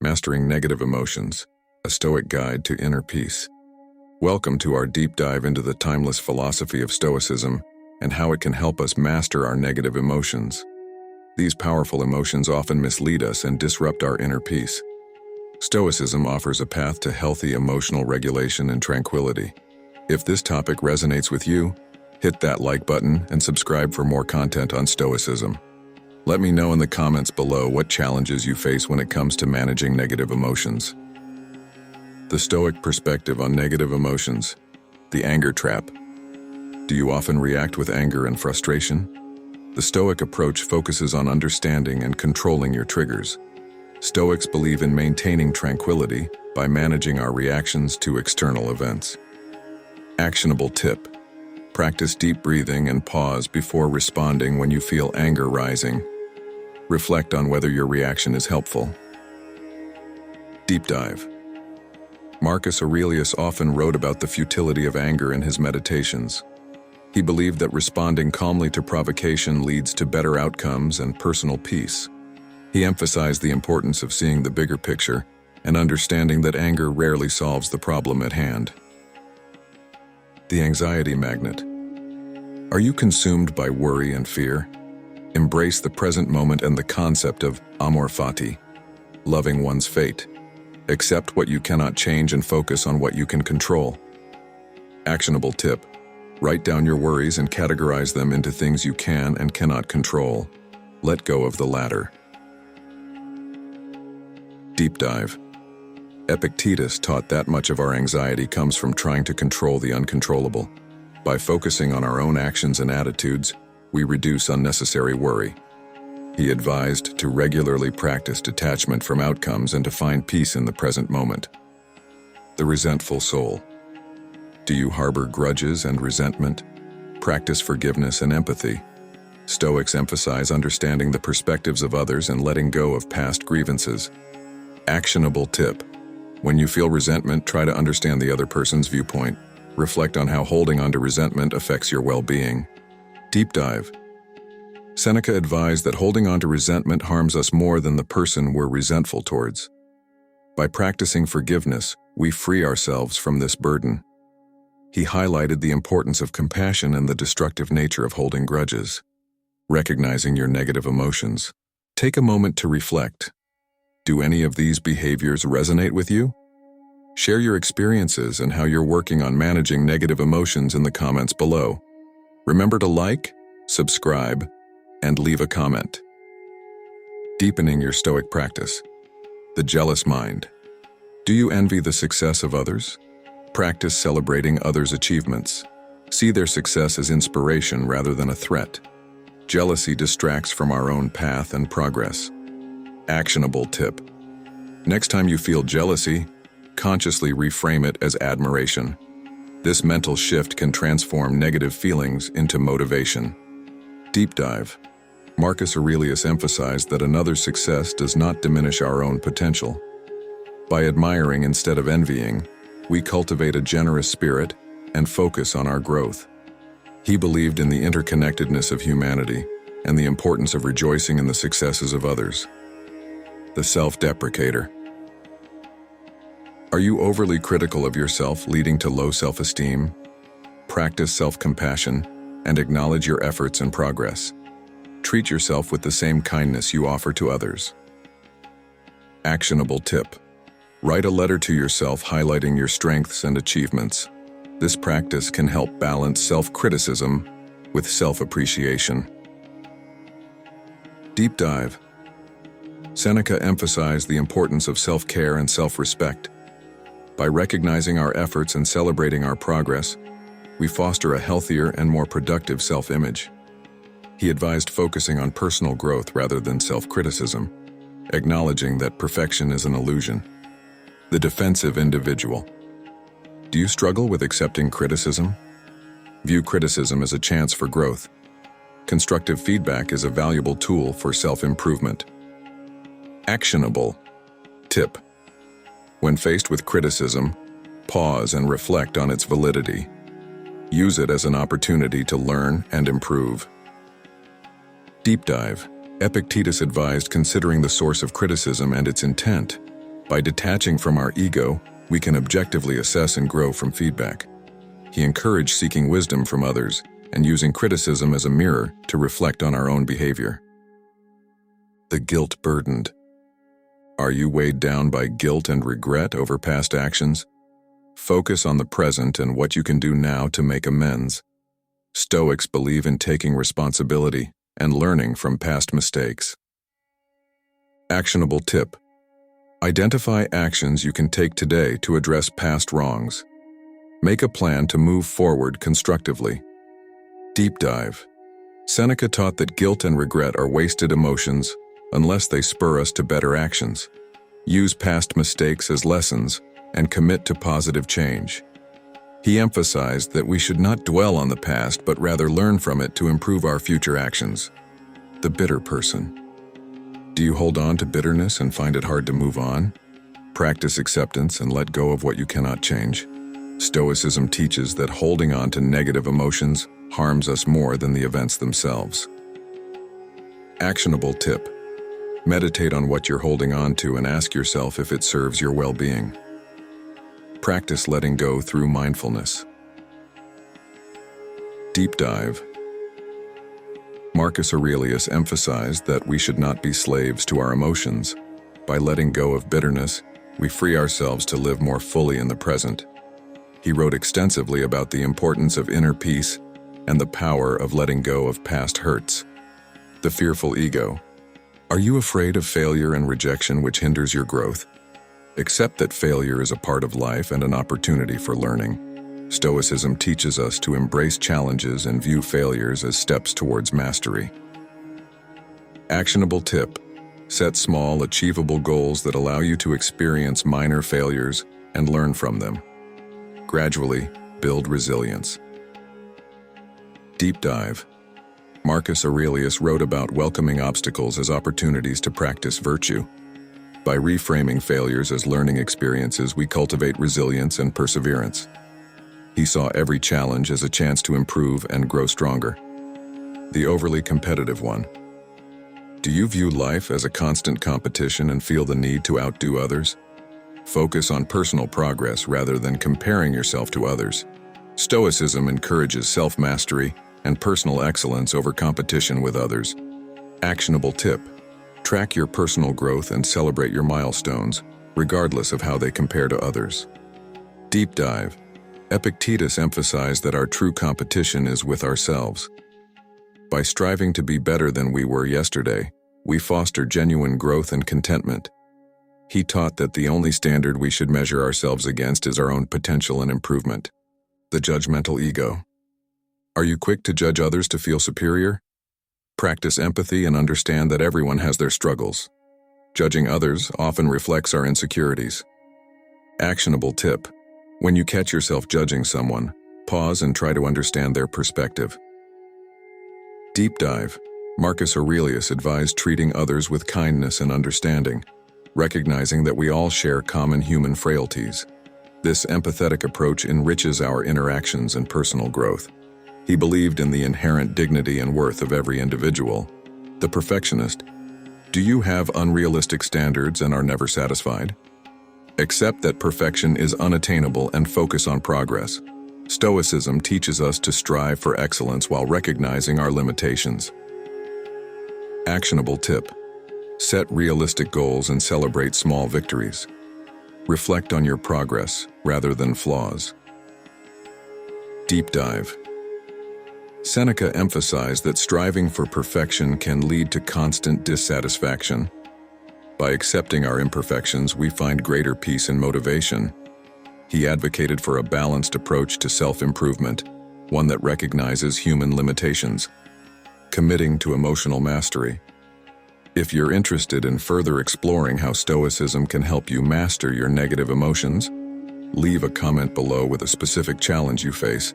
Mastering Negative Emotions, a Stoic Guide to Inner Peace. Welcome to our deep dive into the timeless philosophy of Stoicism and how it can help us master our negative emotions. These powerful emotions often mislead us and disrupt our inner peace. Stoicism offers a path to healthy emotional regulation and tranquility. If this topic resonates with you, hit that like button and subscribe for more content on Stoicism. Let me know in the comments below what challenges you face when it comes to managing negative emotions. The Stoic perspective on negative emotions. The anger trap. Do you often react with anger and frustration? The Stoic approach focuses on understanding and controlling your triggers. Stoics believe in maintaining tranquility by managing our reactions to external events. Actionable tip. Practice deep breathing and pause before responding when you feel anger rising. Reflect on whether your reaction is helpful. Deep dive. Marcus Aurelius often wrote about the futility of anger in his meditations. He believed that responding calmly to provocation leads to better outcomes and personal peace. He emphasized the importance of seeing the bigger picture and understanding that anger rarely solves the problem at hand. The anxiety magnet. Are you consumed by worry and fear? Embrace the present moment and the concept of amor fati, loving one's fate. Accept what you cannot change and focus on what you can control. Actionable tip. Write down your worries and categorize them into things you can and cannot control. Let go of the latter. Deep dive. Epictetus taught that much of our anxiety comes from trying to control the uncontrollable. By focusing on our own actions and attitudes, we reduce unnecessary worry. He advised to regularly practice detachment from outcomes and to find peace in the present moment. The resentful soul. Do you harbor grudges and resentment? Practice forgiveness and empathy. Stoics emphasize understanding the perspectives of others and letting go of past grievances. Actionable tip. When you feel resentment, try to understand the other person's viewpoint. Reflect on how holding on to resentment affects your well-being. Deep dive. Seneca advised that holding on to resentment harms us more than the person we're resentful towards. By practicing forgiveness, we free ourselves from this burden. He highlighted the importance of compassion and the destructive nature of holding grudges. Recognizing your negative emotions. Take a moment to reflect. Do any of these behaviors resonate with you? Share your experiences and how you're working on managing negative emotions in the comments below. Remember to like, subscribe, and leave a comment. Deepening your Stoic practice. The jealous mind. Do you envy the success of others? Practice celebrating others' achievements. See their success as inspiration rather than a threat. Jealousy distracts from our own path and progress. Actionable tip. Next time you feel jealousy, consciously reframe it as admiration. This mental shift can transform negative feelings into motivation. Deep dive. Marcus Aurelius emphasized that another's success does not diminish our own potential. By admiring instead of envying, we cultivate a generous spirit and focus on our growth. He believed in the interconnectedness of humanity and the importance of rejoicing in the successes of others. The self-deprecator. Are you overly critical of yourself, leading to low self-esteem? Practice self-compassion and acknowledge your efforts and progress. Treat yourself with the same kindness you offer to others. Actionable tip. Write a letter to yourself highlighting your strengths and achievements. This practice can help balance self-criticism with self-appreciation. Deep dive. Seneca emphasized the importance of self-care and self-respect. By recognizing our efforts and celebrating our progress, we foster a healthier and more productive self-image. He advised focusing on personal growth rather than self-criticism, acknowledging that perfection is an illusion. The defensive individual. Do you struggle with accepting criticism? View criticism as a chance for growth. Constructive feedback is a valuable tool for self-improvement. Actionable tip. When faced with criticism, pause and reflect on its validity. Use it as an opportunity to learn and improve. Deep dive. Epictetus advised considering the source of criticism and its intent. By detaching from our ego, we can objectively assess and grow from feedback. He encouraged seeking wisdom from others and using criticism as a mirror to reflect on our own behavior. The guilt-burdened. Are you weighed down by guilt and regret over past actions? Focus on the present and what you can do now to make amends. Stoics believe in taking responsibility and learning from past mistakes. Actionable tip. Identify actions you can take today to address past wrongs. Make a plan to move forward constructively. Deep dive. Seneca taught that guilt and regret are wasted emotions unless they spur us to better actions. Use past mistakes as lessons and commit to positive change. He emphasized that we should not dwell on the past but rather learn from it to improve our future actions. The bitter person. Do you hold on to bitterness and find it hard to move on? Practice acceptance and let go of what you cannot change. Stoicism teaches that holding on to negative emotions harms us more than the events themselves. Actionable tip. Meditate on what you're holding on to and ask yourself if it serves your well-being. Practice letting go through mindfulness. Deep dive. Marcus Aurelius emphasized that we should not be slaves to our emotions. By letting go of bitterness, we free ourselves to live more fully in the present. He wrote extensively about the importance of inner peace and the power of letting go of past hurts. The fearful ego. Are you afraid of failure and rejection which hinders your growth? Accept that failure is a part of life and an opportunity for learning. Stoicism teaches us to embrace challenges and view failures as steps towards mastery. Actionable tip. Set small, achievable goals that allow you to experience minor failures and learn from them. Gradually, build resilience. Deep dive. Marcus Aurelius wrote about welcoming obstacles as opportunities to practice virtue. By reframing failures as learning experiences, we cultivate resilience and perseverance. He saw every challenge as a chance to improve and grow stronger. The overly competitive one. Do you view life as a constant competition and feel the need to outdo others? Focus on personal progress rather than comparing yourself to others. Stoicism encourages self-mastery and personal excellence over competition with others. Actionable tip. Track your personal growth and celebrate your milestones, regardless of how they compare to others. Deep dive. Epictetus emphasized that our true competition is with ourselves. By striving to be better than we were yesterday, we foster genuine growth and contentment. He taught that the only standard we should measure ourselves against is our own potential and improvement. The judgmental ego. Are you quick to judge others to feel superior? Practice empathy and understand that everyone has their struggles. Judging others often reflects our insecurities. Actionable tip. When you catch yourself judging someone, pause and try to understand their perspective. Deep dive. Marcus Aurelius advised treating others with kindness and understanding, recognizing that we all share common human frailties. This empathetic approach enriches our interactions and personal growth. He believed in the inherent dignity and worth of every individual. The perfectionist. Do you have unrealistic standards and are never satisfied? Accept that perfection is unattainable and focus on progress. Stoicism teaches us to strive for excellence while recognizing our limitations. Actionable tip. Set realistic goals and celebrate small victories. Reflect on your progress rather than flaws. Deep dive. Seneca emphasized that striving for perfection can lead to constant dissatisfaction. By accepting our imperfections, we find greater peace and motivation. He advocated for a balanced approach to self-improvement, one that recognizes human limitations. Committing to emotional mastery. If you're interested in further exploring how Stoicism can help you master your negative emotions, leave a comment below with a specific challenge you face.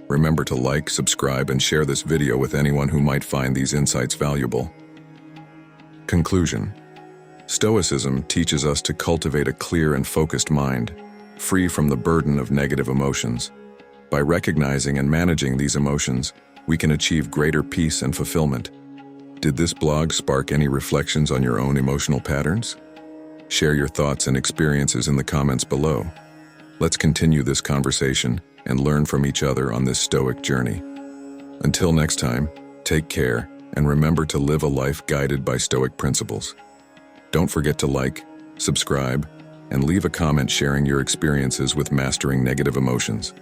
Remember to like, subscribe, and share this video with anyone who might find these insights valuable. Conclusion. Stoicism teaches us to cultivate a clear and focused mind, free from the burden of negative emotions. By recognizing and managing these emotions, we can achieve greater peace and fulfillment. Did this blog spark any reflections on your own emotional patterns? Share your thoughts and experiences in the comments below. Let's continue this conversation and learn from each other on this Stoic journey. Until next time, take care and remember to live a life guided by Stoic principles. Don't forget to like, subscribe, and leave a comment sharing your experiences with mastering negative emotions.